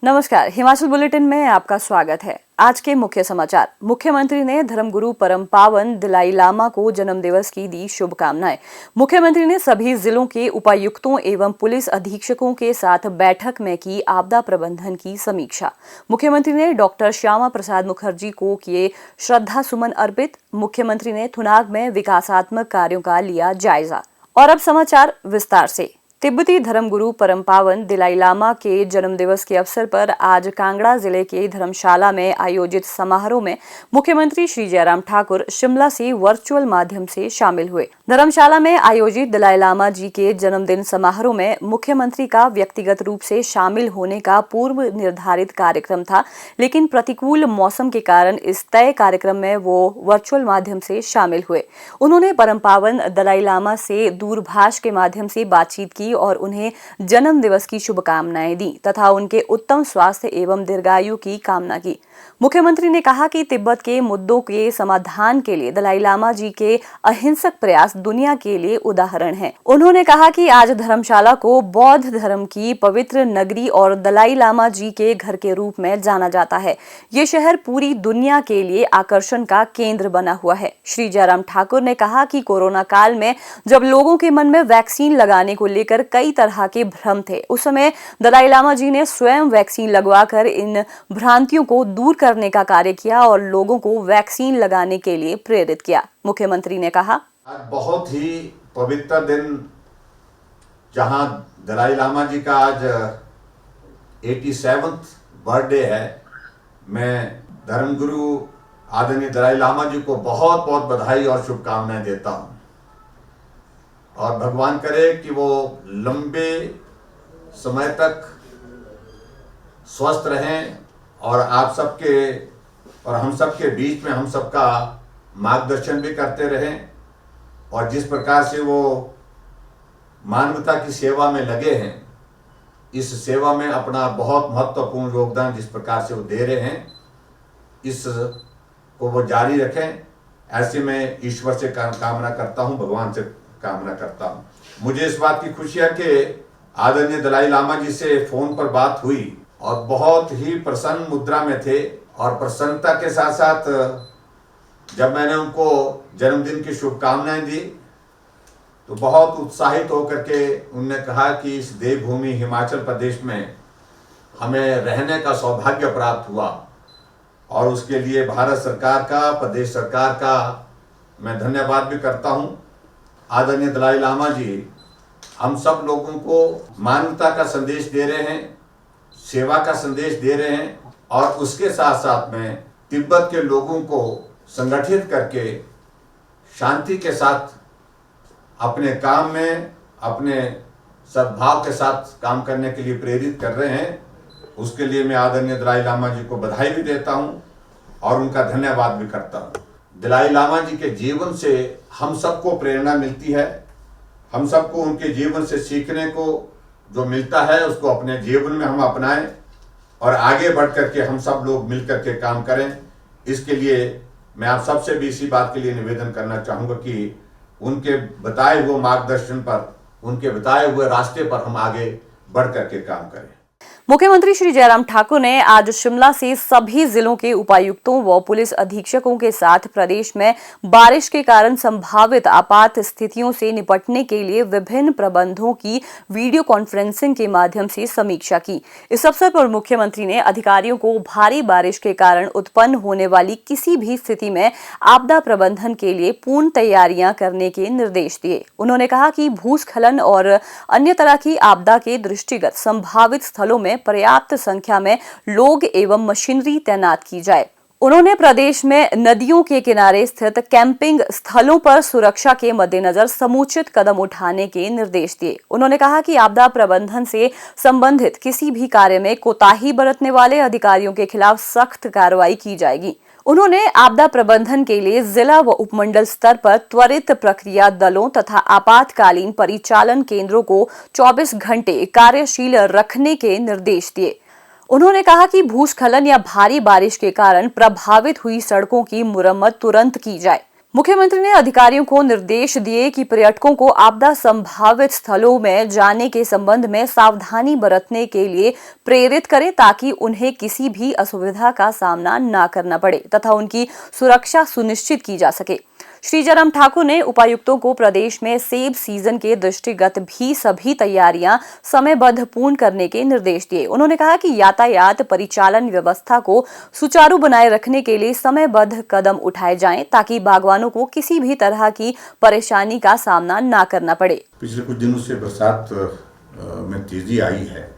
नमस्कार, हिमाचल बुलेटिन में आपका स्वागत है। आज के मुख्य समाचार। मुख्यमंत्री ने धर्मगुरु परम पावन दलाई लामा को जन्मदिवस की दी शुभकामनाएं। मुख्यमंत्री ने सभी जिलों के उपायुक्तों एवं पुलिस अधीक्षकों के साथ बैठक में की आपदा प्रबंधन की समीक्षा। मुख्यमंत्री ने डॉक्टर श्यामा प्रसाद मुखर्जी को किए श्रद्धा सुमन अर्पित। मुख्यमंत्री ने थुनाग में विकासात्मक कार्यों का लिया जायजा। और अब समाचार विस्तार से। तिब्बती धर्मगुरु परम पावन दलाई लामा के जन्मदिवस के अवसर पर आज कांगड़ा जिले के धर्मशाला में आयोजित समारोह में मुख्यमंत्री श्री जयराम ठाकुर शिमला से वर्चुअल माध्यम से शामिल हुए। धर्मशाला में आयोजित दलाई लामा जी के जन्मदिन समारोह में मुख्यमंत्री का व्यक्तिगत रूप से शामिल होने का पूर्व निर्धारित कार्यक्रम था, लेकिन प्रतिकूल मौसम के कारण इस तय कार्यक्रम में वो वर्चुअल माध्यम से शामिल हुए। उन्होंने परम पावन दलाई लामा से दूरभाष के माध्यम से बातचीत की और उन्हें जन्म दिवस की शुभकामनाएं दी तथा उनके उत्तम स्वास्थ्य एवं दीर्घायु की कामना की। मुख्यमंत्री ने कहा कि तिब्बत के मुद्दों के समाधान के लिए दलाई लामा जी के अहिंसक प्रयास दुनिया के लिए उदाहरण हैं। उन्होंने कहा कि आज धर्मशाला को बौद्ध धर्म की पवित्र नगरी और दलाई लामा जी के घर के रूप में जाना जाता है। ये शहर पूरी दुनिया के लिए आकर्षण का केंद्र बना हुआ है। श्री जयराम ठाकुर ने कहा कि कोरोना काल में जब लोगों के मन में वैक्सीन लगाने को लेकर कई तरह के भ्रम थे, उस समय दलाई लामा जी ने स्वयं वैक्सीन लगवाकर इन भ्रांतियों को दूर करने का कार्य किया और लोगों को वैक्सीन लगाने के लिए प्रेरित किया। मुख्यमंत्री ने कहा, आज बहुत ही पवित्र दिन, जहां दलाई लामा जी का आज 87वां बर्थडे है। मैं धर्मगुरु आदरणीय दलाई लामा जी को बहुत बहुत बधाई और शुभकामनाएं देता हूं और भगवान करे कि वो लंबे समय तक स्वस्थ रहें और आप सबके और हम सबके बीच में हम सबका मार्गदर्शन भी करते रहें। और जिस प्रकार से वो मानवता की सेवा में लगे हैं, इस सेवा में अपना बहुत महत्वपूर्ण योगदान जिस प्रकार से वो दे रहे हैं, इस को वो जारी रखें। ऐसे में ईश्वर से कामना करता हूँ, भगवान से कामना करता हूँ। मुझे इस बात की खुशी है कि आदरणीय दलाई लामा जी से फोन पर बात हुई और बहुत ही प्रसन्न मुद्रा में थे और प्रसन्नता के साथ साथ जब मैंने उनको जन्मदिन की शुभकामनाएं दी तो बहुत उत्साहित होकर के उन्होंने कहा कि इस देवभूमि हिमाचल प्रदेश में हमें रहने का सौभाग्य प्राप्त हुआ और उसके लिए भारत सरकार का, प्रदेश सरकार का मैं धन्यवाद भी करता हूँ। आदरणीय दलाई लामा जी हम सब लोगों को मानवता का संदेश दे रहे हैं, सेवा का संदेश दे रहे हैं और उसके साथ साथ में तिब्बत के लोगों को संगठित करके शांति के साथ अपने काम में अपने सद्भाव के साथ काम करने के लिए प्रेरित कर रहे हैं। उसके लिए मैं आदरणीय दलाई लामा जी को बधाई भी देता हूं और उनका धन्यवाद भी करता हूं। दलाई लामा जी के जीवन से हम सबको प्रेरणा मिलती है। हम सबको उनके जीवन से सीखने को जो मिलता है उसको अपने जीवन में हम अपनाएं और आगे बढ़ करके हम सब लोग मिल करके काम करें। इसके लिए मैं आप सबसे भी इसी बात के लिए निवेदन करना चाहूँगा कि उनके बताए हुए मार्गदर्शन पर, उनके बताए हुए रास्ते पर हम आगे बढ़ करके काम करें। मुख्यमंत्री श्री जयराम ठाकुर ने आज शिमला से सभी जिलों के उपायुक्तों व पुलिस अधीक्षकों के साथ प्रदेश में बारिश के कारण संभावित आपात स्थितियों से निपटने के लिए विभिन्न प्रबंधों की वीडियो कॉन्फ्रेंसिंग के माध्यम से समीक्षा की। इस अवसर पर मुख्यमंत्री ने अधिकारियों को भारी बारिश के कारण उत्पन्न होने वाली किसी भी स्थिति में आपदा प्रबंधन के लिए पूर्ण तैयारियां करने के निर्देश दिए। उन्होंने कहा कि भूस्खलन और अन्य तरह की आपदा के दृष्टिगत संभावित स्थलों में पर्याप्त संख्या में लोग एवं मशीनरी तैनात की जाए। उन्होंने प्रदेश में नदियों के किनारे स्थित कैंपिंग स्थलों पर सुरक्षा के मद्देनजर समुचित कदम उठाने के निर्देश दिए। उन्होंने कहा कि आपदा प्रबंधन से संबंधित किसी भी कार्य में कोताही बरतने वाले अधिकारियों के खिलाफ सख्त कार्रवाई की जाएगी। उन्होंने आपदा प्रबंधन के लिए जिला व उपमंडल स्तर पर त्वरित प्रक्रिया दलों तथा आपातकालीन परिचालन केंद्रों को 24 घंटे कार्यशील रखने के निर्देश दिए। उन्होंने कहा कि भूस्खलन या भारी बारिश के कारण प्रभावित हुई सड़कों की मुरम्मत तुरंत की जाए। मुख्यमंत्री ने अधिकारियों को निर्देश दिए कि पर्यटकों को आपदा संभावित स्थलों में जाने के संबंध में सावधानी बरतने के लिए प्रेरित करें ताकि उन्हें किसी भी असुविधा का सामना न करना पड़े तथा उनकी सुरक्षा सुनिश्चित की जा सके। श्री जयराम ठाकुर ने उपायुक्तों को प्रदेश में सेब सीजन के दृष्टिगत भी सभी तैयारियां समयबद्ध पूर्ण करने के निर्देश दिए। उन्होंने कहा कि यातायात परिचालन व्यवस्था को सुचारू बनाए रखने के लिए समयबद्ध कदम उठाए जाएं ताकि बागवानों को किसी भी तरह की परेशानी का सामना न करना पड़े। पिछले कुछ दिनों से बरसात में तेजी आई है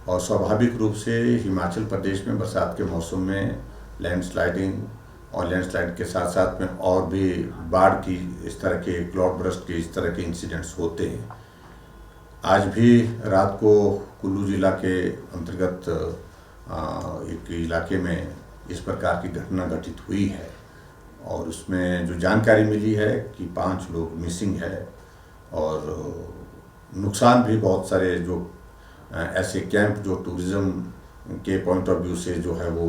और स्वाभाविक रूप से हिमाचल प्रदेश में बरसात के मौसम में लैंडस्लाइडिंग और लैंडस्लाइड के साथ साथ में और भी बाढ़ की इस तरह के क्लाउड बर्स्ट के इस तरह के इंसिडेंट्स होते हैं। आज भी रात को कुल्लू जिला के अंतर्गत एक इलाके में इस प्रकार की घटना घटित हुई है और उसमें जो जानकारी मिली है कि 5 लोग मिसिंग है और नुकसान भी बहुत सारे जो ऐसे कैंप जो टूरिज़्म के पॉइंट ऑफ व्यू से जो है वो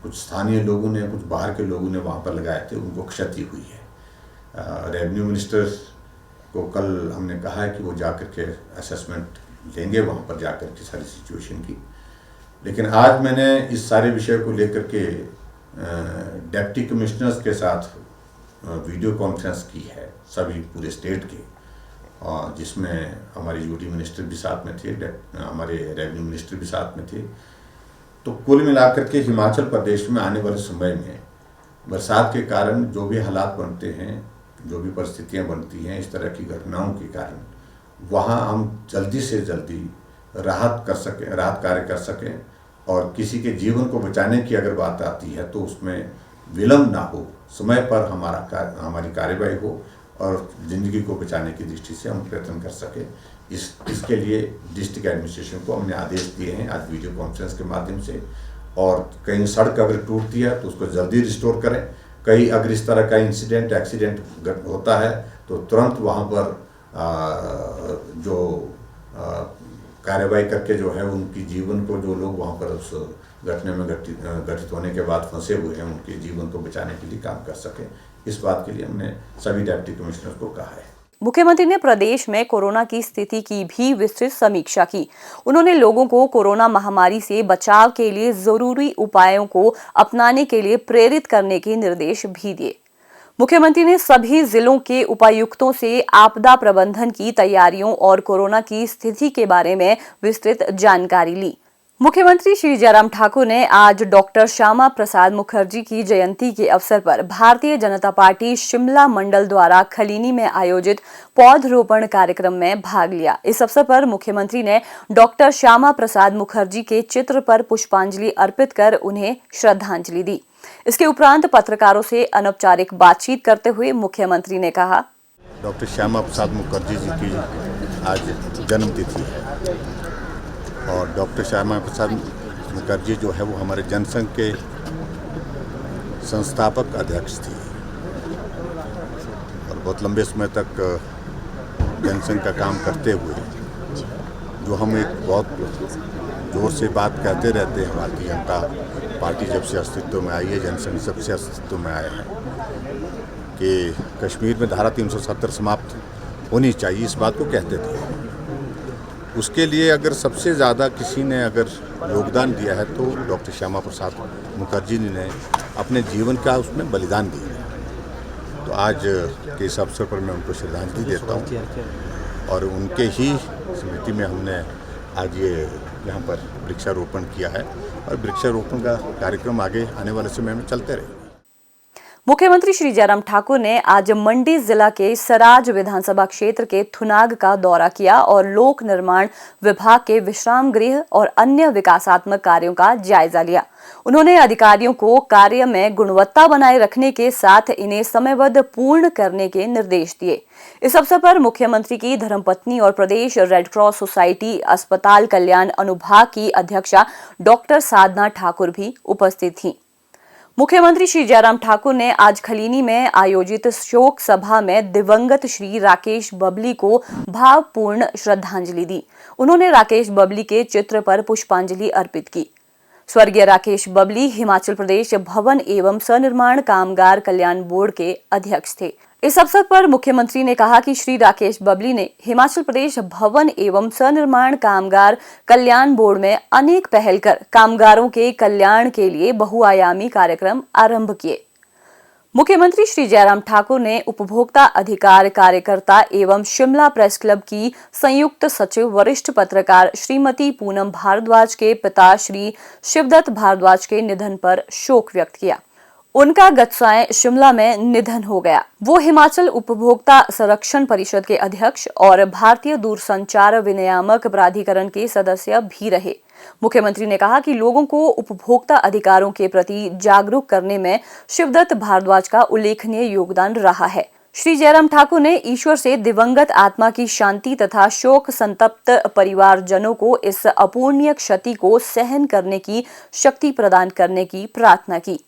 कुछ स्थानीय लोगों ने कुछ बाहर के लोगों ने वहाँ पर लगाए थे, उनको क्षति हुई है। रेवेन्यू मिनिस्टर को कल हमने कहा है कि वो जाकर के असेसमेंट लेंगे वहाँ पर जाकर के सारी सिचुएशन की। लेकिन आज मैंने इस सारे विषय को लेकर के डिप्टी कमिश्नर्स के साथ वीडियो कॉन्फ्रेंस की है सभी पूरे स्टेट के, जिसमें हमारे यूटी मिनिस्टर भी साथ में थे, हमारे रेवेन्यू मिनिस्टर भी साथ में थे। तो कुल मिलाकर के हिमाचल प्रदेश में आने वाले समय में बरसात के कारण जो भी हालात बनते हैं, जो भी परिस्थितियां बनती हैं इस तरह की घटनाओं के कारण, वहाँ हम जल्दी से जल्दी राहत कार्य कर सकें और किसी के जीवन को बचाने की अगर बात आती है तो उसमें विलम्ब ना हो, समय पर हमारी कार्यवाही हो और ज़िंदगी को बचाने की दृष्टि से हम प्रयत्न कर सकें। इसके लिए डिस्ट्रिक्ट एडमिनिस्ट्रेशन को हमने आदेश दिए हैं आज वीडियो कॉन्फ्रेंस के माध्यम से। और कहीं सड़क अगर टूटती है तो उसको जल्दी रिस्टोर करें। कहीं अगर इस तरह का एक्सीडेंट होता है तो तुरंत वहाँ पर जो कार्रवाई करके जो है उनकी जीवन को, जो लोग वहाँ पर उस घटना में घटित होने के बाद फंसे हुए हैं, उनके जीवन को बचाने के लिए काम कर सकें। इस बात के लिए हमने सभी डिप्टी कमिश्नर को कहा है। मुख्यमंत्री ने प्रदेश में कोरोना की स्थिति की भी विस्तृत समीक्षा की। उन्होंने लोगों को कोरोना महामारी से बचाव के लिए जरूरी उपायों को अपनाने के लिए प्रेरित करने के निर्देश भी दिए। मुख्यमंत्री ने सभी जिलों के उपायुक्तों से आपदा प्रबंधन की तैयारियों और कोरोना की स्थिति के बारे में विस्तृत जानकारी ली। मुख्यमंत्री श्री जयराम ठाकुर ने आज डॉक्टर श्यामा प्रसाद मुखर्जी की जयंती के अवसर पर भारतीय जनता पार्टी शिमला मंडल द्वारा खलीनी में आयोजित पौधरोपण कार्यक्रम में भाग लिया। इस अवसर पर मुख्यमंत्री ने डॉक्टर श्यामा प्रसाद मुखर्जी के चित्र पर पुष्पांजलि अर्पित कर उन्हें श्रद्धांजलि दी। इसके उपरांत पत्रकारों से अनौपचारिक बातचीत करते हुए मुख्यमंत्री ने कहा, डॉक्टर श्यामा प्रसाद मुखर्जी जी की आज जन्मतिथि है और डॉक्टर श्यामा प्रसाद मुखर्जी जो है वो हमारे जनसंघ के संस्थापक अध्यक्ष थे और बहुत लंबे समय तक जनसंघ का काम करते हुए जो हम एक बहुत जोर से बात कहते रहते हैं, भारतीय जनता पार्टी जब से अस्तित्व में आई है, जनसंघ सबसे अस्तित्व में आया है कि कश्मीर में धारा 370 समाप्त होनी चाहिए, इस बात को कहते थे। उसके लिए अगर सबसे ज़्यादा किसी ने अगर योगदान दिया है तो डॉक्टर श्यामा प्रसाद मुखर्जी ने अपने जीवन का उसमें बलिदान दिया है। तो आज के इस अवसर पर मैं उनको श्रद्धांजलि देता हूँ और उनके ही स्मृति में हमने आज ये यहाँ पर वृक्षारोपण किया है और वृक्षारोपण का कार्यक्रम आगे आने वाले समय में चलते रहेगा। मुख्यमंत्री श्री जयराम ठाकुर ने आज मंडी जिला के सराज विधानसभा क्षेत्र के थुनाग का दौरा किया और लोक निर्माण विभाग के विश्राम गृह और अन्य विकासात्मक कार्यों का जायजा लिया। उन्होंने अधिकारियों को कार्य में गुणवत्ता बनाए रखने के साथ इन्हें समयबद्ध पूर्ण करने के निर्देश दिए। इस अवसर पर मुख्यमंत्री की धर्मपत्नी और प्रदेश रेड क्रॉस सोसाइटी अस्पताल कल्याण अनुभाग की अध्यक्षा डॉक्टर साधना ठाकुर भी उपस्थित थीं। मुख्यमंत्री श्री जयराम ठाकुर ने आज खलीनी में आयोजित शोक सभा में दिवंगत श्री राकेश बबली को भावपूर्ण श्रद्धांजलि दी। उन्होंने राकेश बबली के चित्र पर पुष्पांजलि अर्पित की। स्वर्गीय राकेश बबली हिमाचल प्रदेश भवन एवं सनिर्माण कामगार कल्याण बोर्ड के अध्यक्ष थे। इस अवसर पर मुख्यमंत्री ने कहा कि श्री राकेश बबली ने हिमाचल प्रदेश भवन एवं सनिर्माण कामगार कल्याण बोर्ड में अनेक पहल कर कामगारों के कल्याण के लिए बहुआयामी कार्यक्रम आरंभ किए। मुख्यमंत्री श्री जयराम ठाकुर ने उपभोक्ता अधिकार कार्यकर्ता एवं शिमला प्रेस क्लब की संयुक्त सचिव वरिष्ठ पत्रकार श्रीमती पूनम भारद्वाज के पिता श्री शिवदत्त भारद्वाज के निधन पर शोक व्यक्त किया। उनका गत सायं शिमला में निधन हो गया। वो हिमाचल उपभोक्ता संरक्षण परिषद के अध्यक्ष और भारतीय दूरसंचार विनियामक प्राधिकरण के सदस्य भी रहे। मुख्यमंत्री ने कहा कि लोगों को उपभोक्ता अधिकारों के प्रति जागरूक करने में शिवदत्त भारद्वाज का उल्लेखनीय योगदान रहा है। श्री जयराम ठाकुर ने ईश्वर से दिवंगत आत्मा की शांति तथा शोक संतप्त परिवारजनों को इस अपूर्णीय क्षति को सहन करने की शक्ति प्रदान करने की प्रार्थना की।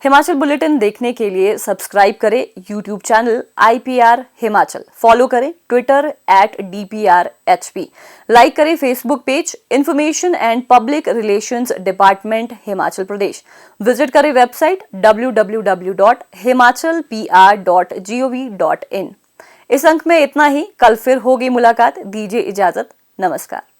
हिमाचल बुलेटिन देखने के लिए सब्सक्राइब करें YouTube channel IPR Himachal, follow करें ट्विटर @DPRHP, लाइक करें Facebook page information and public relations department Himachal Pradesh, visit करें वेबसाइट www.himachalpr.gov.in। इस अंक में इतना ही, कल फिर होगी मुलाकात। दीजिए इजाजत, नमस्कार।